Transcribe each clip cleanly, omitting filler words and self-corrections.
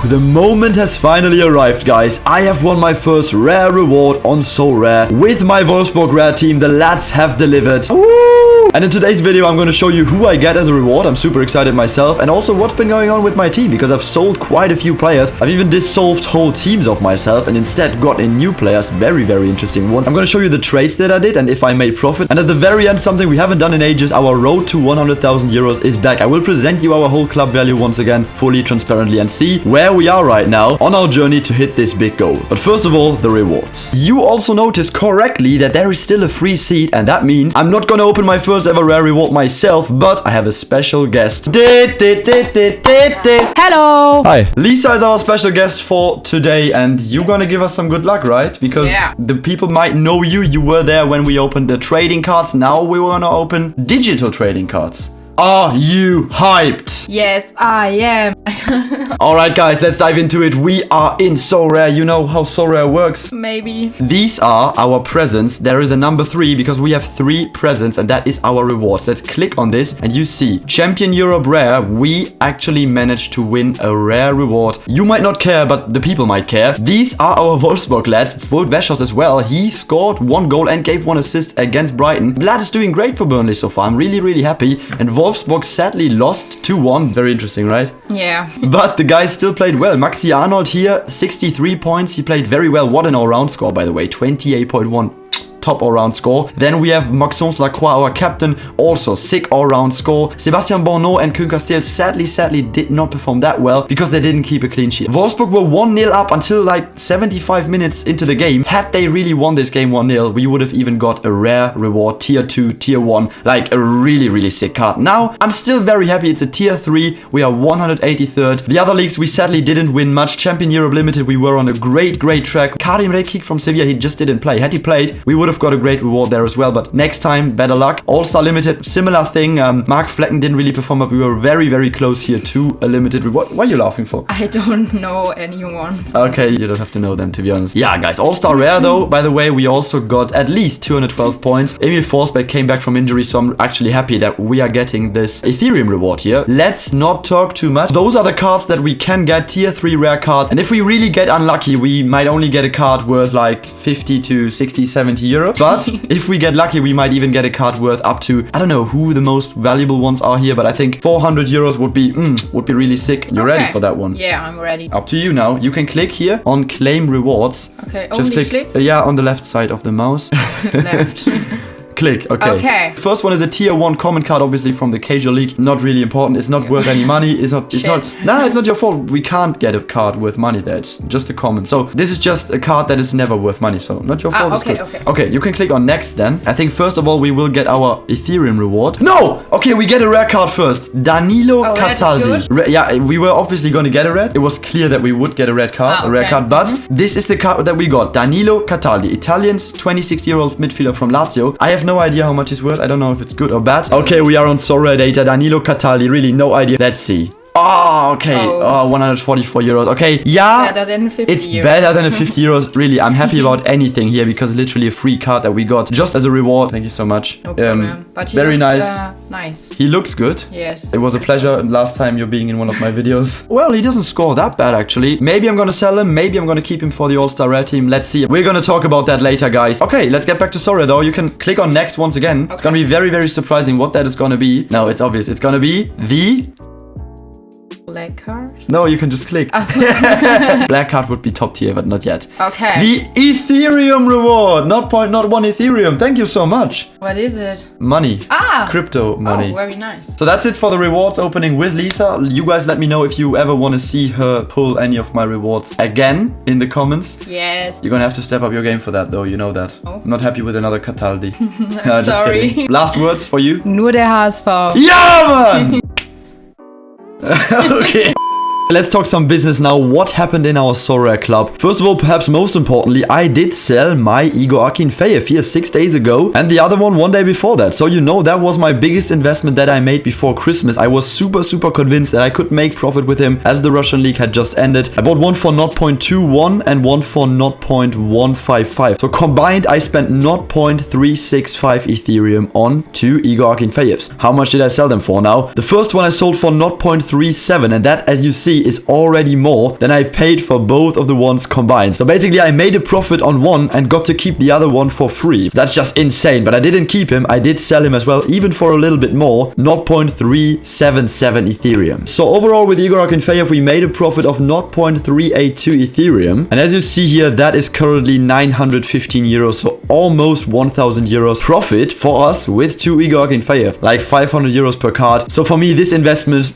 The moment has finally arrived, guys. I have won my first rare reward on Sorare. With my Wolfsburg rare team, the lads have delivered. Woo! And in today's video, I'm going to show you who I get as a reward. I'm super excited myself. And also what's been going on with my team, because I've sold quite a few players. I've even dissolved whole teams of myself and instead got in new players. Very, very interesting ones. I'm going to show you the trades that I did and if I made profit. And at the very end, something we haven't done in ages, our road to 100,000 euros is back. I will present you our whole club value once again, fully transparently, and see where we are right now on our journey to hit this big goal. But first of all, the rewards. You also noticed correctly that there is still a free seat, and that means I'm not gonna open my first ever rare reward myself, but I have a special guest. Hello! Hi. Lisa is our special guest for today, and you're gonna give us some good luck, right? Because the people might know you. You were there when we opened the trading cards. Now we wanna open digital trading cards. Are you hyped? Yes, I am. Alright guys, let's dive into it. We are in Sorare. You know how Sorare works? Maybe. These are our presents. There is a number 3 because we have 3 presents and that is our rewards. Let's click on this and you see Champion Europe Rare. We actually managed to win a rare reward. You might not care, but the people might care. These are our Wolfsburg lads. Wout Weghorst as well. He scored 1 goal and gave 1 assist against Brighton. Vlad is doing great for Burnley so far. I'm really happy. And Wolfsburg sadly lost 2-1. Very interesting, right? Yeah. But the guys still played well. Maxi Arnold here, 63 points. He played very well. What an all-round score, by the way. 28.1. Top all-round score. Then we have Maxence Lacroix, our captain, also sick all-round score. Sebastian Borneau and Koen Castel sadly did not perform that well because they didn't keep a clean sheet. Wolfsburg were 1-0 up until like 75 minutes into the game. Had they really won this game 1-0, we would have even got a rare reward, tier 2, tier 1, like a really sick card. Now, I'm still very happy. It's a tier 3. We are 183rd. The other leagues, we sadly didn't win much. Champion Europe Limited, we were on a great track. Karim Rekik from Sevilla, he just didn't play. Had he played, we would have got a great reward there as well, but next time, better luck. All-Star Limited, similar thing. Mark Flecken didn't really perform, but we were very close here to a limited reward. What are you laughing for? I don't know anyone. Okay, you don't have to know them, to be honest. Yeah, guys, All-Star Rare though. By the way, we also got at least 212 points. Emil Forsberg came back from injury, so I'm actually happy that we are getting this Ethereum reward here. Let's not talk too much. Those are the cards that we can get, tier 3 rare cards. And if we really get unlucky, we might only get a card worth like 50 to 60, 70 euros. But if we get lucky, we might even get a card worth up to, I don't know who the most valuable ones are here, but I think 400 euros would be really sick. You're ready for that one? Yeah, I'm ready. Up to you now. You can click here on claim rewards. Okay, just only click. Yeah, on the left side of the mouse. Left. Click. Okay. First one is a tier 1 common card, obviously from the casual league. Not really important. It's not worth any money. It's not. Nah, it's not your fault. We can't get a card worth money there. It's just a common. So this is just a card that is never worth money. So not your fault. Okay. You can click on next then. I think first of all we will get our Ethereum reward. No. Okay, we get a rare card first. Danilo Cataldi. Yeah, we were obviously going to get a red. It was clear that we would get a red card, a rare card. But this is the card that we got. Danilo Cataldi, Italian, 26-year-old midfielder from Lazio. I have no idea how much it's worth. I don't know if it's good or bad. Okay, we are on Sorare data. Danilo Cataldi, really no idea. Let's see. Oh, okay. Oh, 144 euros. Okay, yeah. Better than 50 it's euros. Better than a 50 euros. Really, I'm happy about anything here because it's literally a free card that we got just as a reward. Thank you so much. No problem. But he very looks, nice. Nice. He looks good. Yes. It was a pleasure last time you're being in one of my videos. Well, he doesn't score that bad actually. Maybe I'm gonna sell him. Maybe I'm gonna keep him for the All-Star Rare team. Let's see. We're gonna talk about that later, guys. Okay, let's get back to Sorare though. You can click on next once again. It's gonna be very surprising what that is gonna be. No, it's obvious. It's gonna be the Black card? No, you can just click. Black card would be top tier, but not yet. Okay. The Ethereum reward. Not 1 Ethereum. Thank you so much. What is it? Money. Ah! Crypto money. Oh, very nice. So that's it for the rewards opening with Lisa. You guys let me know if you ever want to see her pull any of my rewards again in the comments. Yes. You're gonna have to step up your game for that though, you know that. Oh. Not happy with another Cataldi. I'm just sorry. kidding. Last words for you? Nur der HSV. Yeah, man! Okay. Let's talk some business now. What happened in our Sorare club? First of all, perhaps most importantly, I did sell my Igor Akinfeev here 6 days ago and the other one day before that. So you know that was my biggest investment that I made before Christmas. I was super convinced that I could make profit with him as the Russian league had just ended. I bought one for 0.21 and one for 0.155. So combined, I spent 0.365 Ethereum on 2 Igor Akinfeevs. How much did I sell them for now? The first one I sold for 0.37 and that, as you see, me is already more than I paid for both of the ones combined. So basically I made a profit on one and got to keep the other one for free. That's just insane, but I didn't keep him. I did sell him as well, even for a little bit more, 0.377 Ethereum. So overall with Igor Akinfeev, we made a profit of 0.382 Ethereum. And as you see here, that is currently 915 euros, so almost 1000 euros profit for us with 2 Igor Akinfeev, like 500 euros per card. So for me, this investment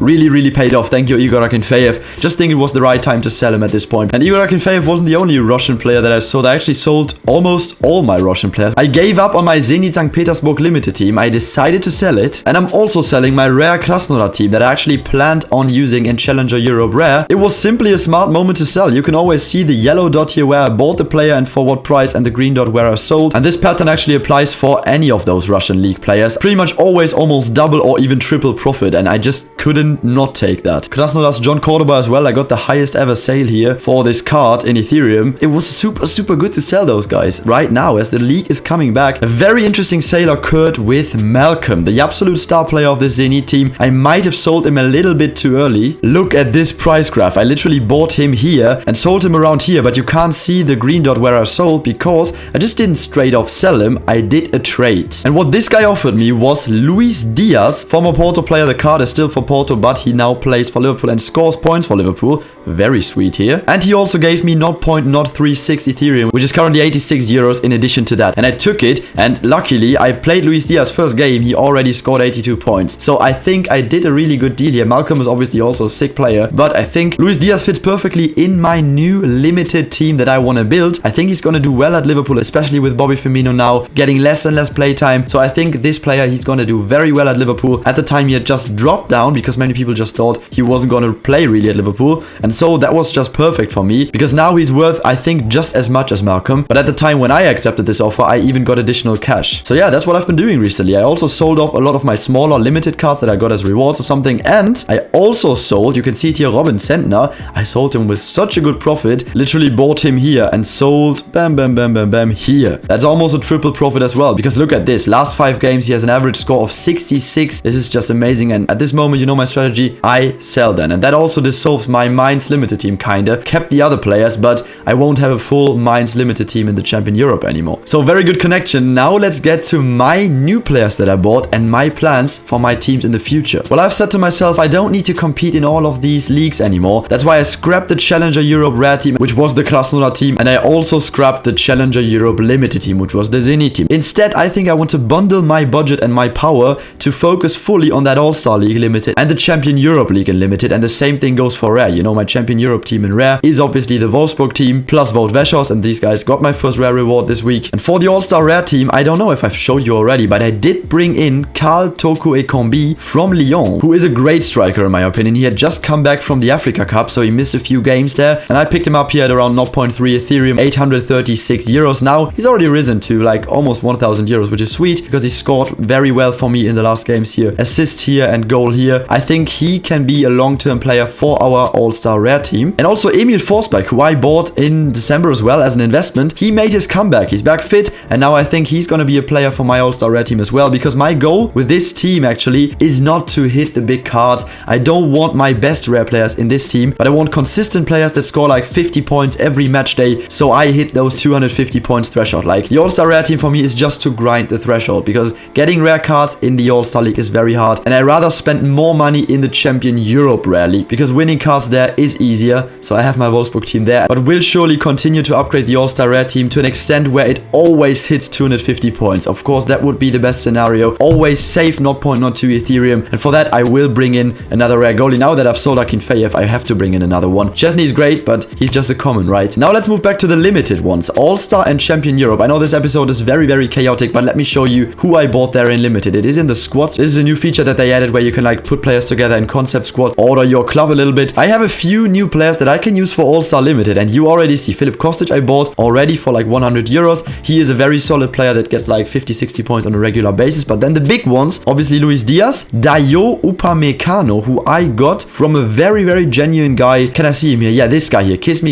really paid off. Thank you, Igor Akinfeev. Just think it was the right time to sell him at this point. And Igor Akinfeev wasn't the only Russian player that I sold. I actually sold almost all my Russian players. I gave up on my Zenit St. Petersburg limited team. I decided to sell it. And I'm also selling my rare Krasnodar team that I actually planned on using in Challenger Europe Rare. It was simply a smart moment to sell. You can always see the yellow dot here where I bought the player and for what price, and the green dot where I sold. And this pattern actually applies for any of those Russian league players. Pretty much always almost double or even triple profit. And I just couldn't not take that. Krasnodar's John Cordoba as well. I got the highest ever sale here for this card in Ethereum. It was super good to sell those guys right now as the league is coming back. A very interesting sale occurred with Malcolm, the absolute star player of the Zenit team. I might have sold him a little bit too early. Look at this price graph. I literally bought him here and sold him around here, but you can't see the green dot where I sold because I just didn't straight off sell him. I did a trade. And what this guy offered me was Luis Diaz, former Porto player. The card is still for Porto, but he now plays for Liverpool and scores points for Liverpool. Very sweet here. And he also gave me 0.036 Ethereum, which is currently 86 euros in addition to that. And I took it, and luckily I played Luis Diaz first game. He already scored 82 points. So I think I did a really good deal here. Malcolm is obviously also a sick player, but I think Luis Diaz fits perfectly in my new limited team that I want to build. I think he's going to do well at Liverpool, especially with Bobby Firmino now getting less and less playtime. So I think this player, he's going to do very well at Liverpool. At the time, he had just dropped down because many people just thought he wasn't going to play really at Liverpool, and so that was just perfect for me because now he's worth, I think, just as much as Malcolm. But at the time when I accepted this offer, I even got additional cash. So yeah, that's what I've been doing recently. I also sold off a lot of my smaller limited cards that I got as rewards or something, and I also sold, you can see it here, Robin Sentner. I sold him with such a good profit. Literally bought him here and sold bam here. That's almost a triple profit as well, because look at this. Last 5 games he has an average score of 66. This is just amazing, and at this moment, you know my strategy, I sell then. And that also dissolves my Mainz limited team kinda. Kept the other players, but I won't have a full Mainz limited team in the Champion Europe anymore. So very good connection. Now let's get to my new players that I bought and my plans for my teams in the future. Well, I've said to myself, I don't need to compete in all of these leagues anymore. That's why I scrapped the Challenger Europe Rare team, which was the Krasnodar team, and I also scrapped the Challenger Europe Limited team, which was the Zenit team. Instead, I think I want to bundle my budget and my power to focus fully on that All-Star League Limited and the Champion Europe League in Limited, and the same thing goes for Rare. You know, my Champion Europe team in Rare is obviously the Wolfsburg team plus Wout Weghorst, and these guys got my first Rare reward this week. And for the All-Star Rare team, I don't know if I've showed you already, but I did bring in Karl Toko Ekambi from Lyon, who is a great striker in my opinion. He had just come back from the Africa Cup, so he missed a few games there, and I picked him up here at around 0.3 Ethereum, 836 euros. Now, he's already risen to like almost 1000 euros, which is sweet because he scored very well for me in the last games here. Assist here and goal here. I think he can be a long-term player for our All-Star Rare team. And also Emil Forsberg, who I bought in December as well as an investment. He made his comeback. He's back fit, and now I think he's going to be a player for my All-Star Rare team as well, because my goal with this team actually is not to hit the big cards. I don't want my best rare players in this team, but I want consistent players that score like 50 points every match day, so I hit those 250 points threshold. Like, the All-Star Rare team for me is just to grind the threshold, because getting rare cards in the All-Star League is very hard, and I rather spend more money in the Champion Europe Rare League, because winning cards there is easier. So I have my Wolfsburg team there, but will surely continue to upgrade the All-Star Rare team to an extent where it always hits 250 points. Of course, that would be the best scenario. Always save 0.02 Ethereum, and for that I will bring in another rare goalie. Now that I've sold Akinfeev, I have to bring in another one. Chesney is great, but he's just a common, right? Now let's move back to the limited ones, All-Star and Champion Europe. I know this episode is very chaotic, but let me show you who I bought there in limited. It is in the squad. This is a new feature that they added where you can like put players together in concept squad, order your club a little bit. I have a few new players that I can use for All-Star Limited, and you already see Filip Kostic I bought already for like 100 euros. He is a very solid player that gets like 50-60 points on a regular basis. But then the big ones, obviously Luis Diaz, Dayo Upamecano, who I got from a very genuine guy. Can I see him here? Yeah, this guy here, Kiss Me.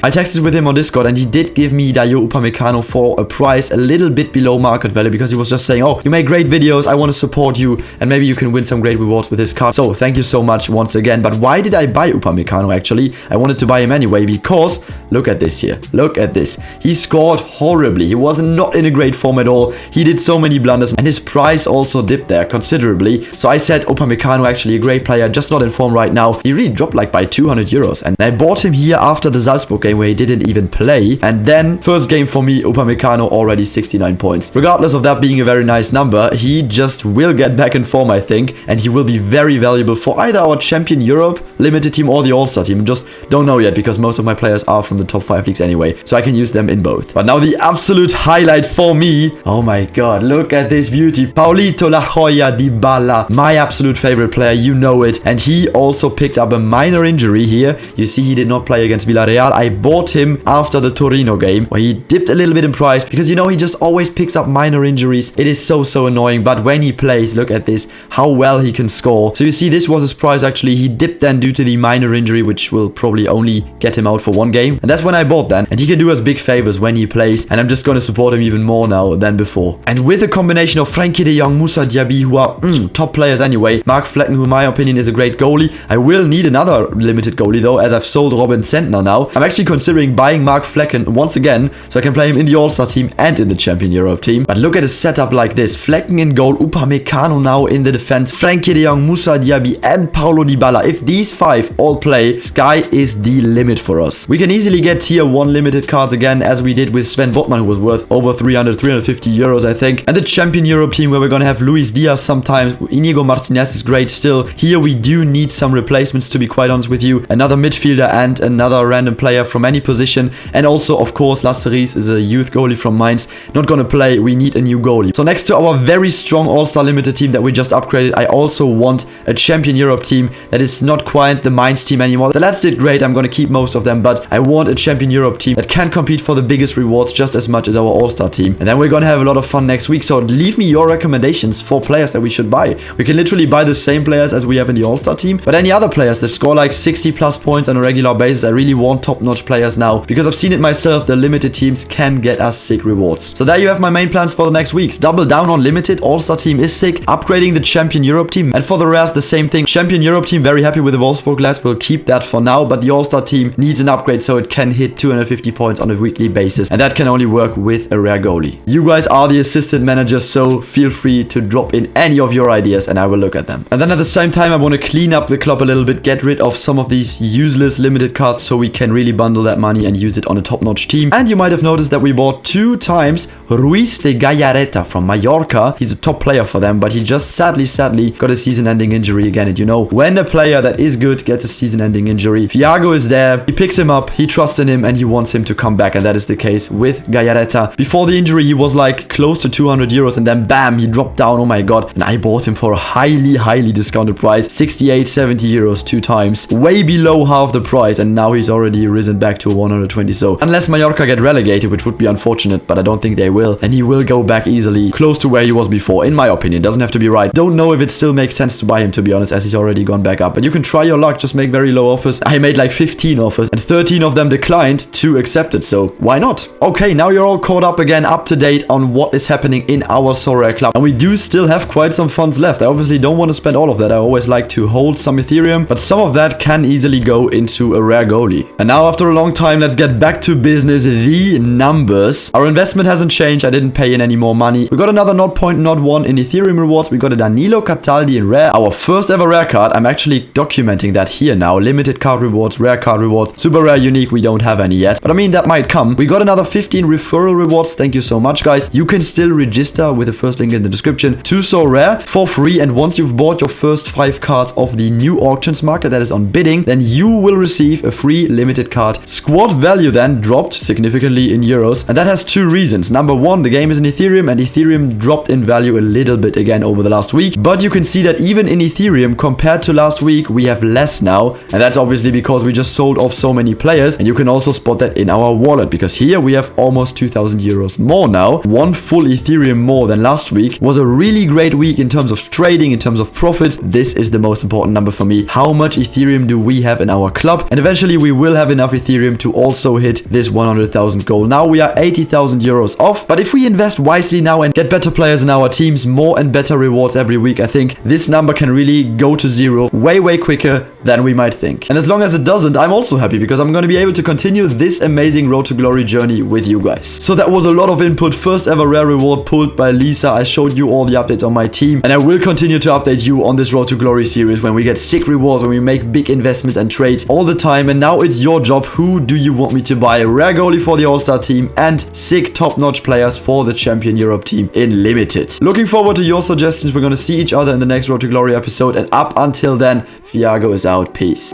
I texted with him on Discord, and he did give me Dayo Upamecano for a price a little bit below market value, because he was just saying, oh, you make great videos, I want to support you, and maybe you can win some great rewards with this card. card. So thank you so much once again. But why did I buy Upamecano actually? I wanted to buy him anyway because look at this here. Look at this. He scored horribly. He was not in a great form at all. He did so many blunders and his price also dipped there considerably. So I said Upamecano actually a great player, just not in form right now. He really dropped like by 200 euros. And I bought him here after the Salzburg game where he didn't even play. And then first game for me, Upamecano already 69 points. Regardless of that being a very nice number, he just will get back in form, I think. And he will be very valuable for either our Champion Europe limited team or the All-Star team. Just don't know yet because most of my players are from the top 5 leagues anyway. So I can use them in both. But now the absolute highlight for me. Oh my god, look at this beauty. Paulito La Joya Dybala. My absolute favorite player, you know it. And he also picked up a minor injury here. You see he did not play against Villarreal. I bought him after the Torino game where he dipped a little bit in price because you know he just always picks up minor injuries. It is so annoying, but when he plays, look at this, how well he can score. So you see this was his price actually. He dipped then due to the minor injury, which will probably only get him out for one game. And that's when I bought then. And he can do us big favors when he plays. And I'm just going to support him even more now than before. And with a combination of Frankie de Jong, Moussa Diaby, who are top players anyway, Mark Flecken, who in my opinion is a great goalie. I will need another limited goalie though, as I've sold Robin Zentner now. I'm actually considering buying Mark Flecken once again, so I can play him in the All-Star team and in the Champion Europe team. But look at a setup like this. Flecken in goal, Upamecano now in the defense, Frankie de Jong, Moussa Diaby and Paulo Dybala. If these 5 all play, sky is the limit for us. We can easily get tier 1 limited cards again, as we did with Sven Botman, who was worth over 350 euros, I think. And the Champion Europe team, where we're gonna have Luis Diaz sometimes. Inigo Martinez is great still. Here we do need some replacements, to be quite honest with you. Another midfielder and another random player from any position. And also, of course, Lasseris is a youth goalie from Mainz. Not gonna play. We need a new goalie. So next to our very strong All-Star limited team that we just upgraded, I also want a Champion Europe team that is not quite the Mainz team anymore. The lads did great. I'm gonna keep most of them, but I want a Champion Europe team that can compete for the biggest rewards just as much as our All-Star team. And then we're gonna have a lot of fun next week. So leave me your recommendations for players that we should buy. We can literally buy the same players as we have in the All-Star team, but any other players that score like 60 plus points on a regular basis. I really want top-notch players now because I've seen it myself. The limited teams can get us sick rewards. So there you have my main plans for the next weeks. Double down on limited. All-Star team is sick. Upgrading the Champion Europe team. And for the rest, the same thing. Champion Europe team, very happy with the Wolfsburg lads. We'll keep that for now, but the All-Star team needs an upgrade so it can hit 250 points on a weekly basis. And that can only work with a rare goalie. You guys are the assistant managers, so feel free to drop in any of your ideas and I will look at them. And then at the same time, I want to clean up the club a little bit, get rid of some of these useless limited cards so we can really bundle that money and use it on a top-notch team. And you might have noticed that we bought 2 times Ruiz de Gallareta from Mallorca. He's a top player for them, but he just sadly got a season-ending injury again. And you know, when a player that is good gets a season-ending injury, Fiago is there, he picks him up, he trusts in him, and he wants him to come back. And that is the case with Gallareta. Before the injury, he was like close to 200 euros, and then bam, he dropped down. Oh my god. And I bought him for a highly discounted price, 68, 70 euros 2 times, way below half the price, and now he's already risen back to 120. So unless Mallorca get relegated, which would be unfortunate, but I don't think they will, and he will go back easily close to where he was before, in my opinion. Doesn't have to be right. Don't know if it still makes sense to buy him, to be honest, as he's already gone back up. But you can try your luck, just make very low offers. I made like 15 offers and 13 of them declined, 2 accepted, so why not? Okay, now you're all caught up again, up to date on what is happening in our Sorare club, and we do still have quite some funds left. I obviously don't want to spend all of that. I always like to hold some Ethereum, but some of that can easily go into a rare goalie. And now after a long time, let's get back to business. The numbers. Our investment hasn't changed. I didn't pay in any more money. We got another 0.01 in Ethereum rewards. We got a Danilo Cataldi in rare. Our first ever rare card. I'm actually documenting that here now. Limited card rewards, rare card rewards. Super rare, unique, we don't have any yet. But I mean, that might come. We got another 15 referral rewards. Thank you so much, guys. You can still register with the first link in the description to Sorare for free. And once you've bought your first 5 cards of the new auctions market that is on bidding, then you will receive a free limited card. Squad value then dropped significantly in euros, and that has 2 reasons. Number 1, the game is in Ethereum, and Ethereum dropped in value a little bit again over the last week, but you can see that even in Ethereum compared to last week, we have less now, and that's obviously because we just sold off so many players. And you can also spot that in our wallet, because here we have almost 2,000 euros more now. 1 full Ethereum more than last week. Was a really great week in terms of trading, in terms of profits. This is the most important number for me. How much Ethereum do we have in our club? And eventually we will have enough Ethereum to also hit this 100,000 goal. Now we are 80,000 euros off, but if we invest wisely now and get better players in our teams, more and better rewards every week, I think this number can really go to zero way quicker than we might think. And as long as it doesn't, I'm also happy because I'm going to be able to continue this amazing Road to Glory journey with you guys. So that was a lot of input. First ever rare reward pulled by Lisa. I showed you all the updates on my team, and I will continue to update you on this Road to Glory series when we get sick rewards, when we make big investments and trades all the time. And now it's your job. Who do you want me to buy? Rare goalie for the All-Star team and sick top-notch players for the Champion Europe team in Limited. Looking forward to your suggestions. We're going to see each other in the next Road to Glory episode, and up until then, Fiago is out. Peace.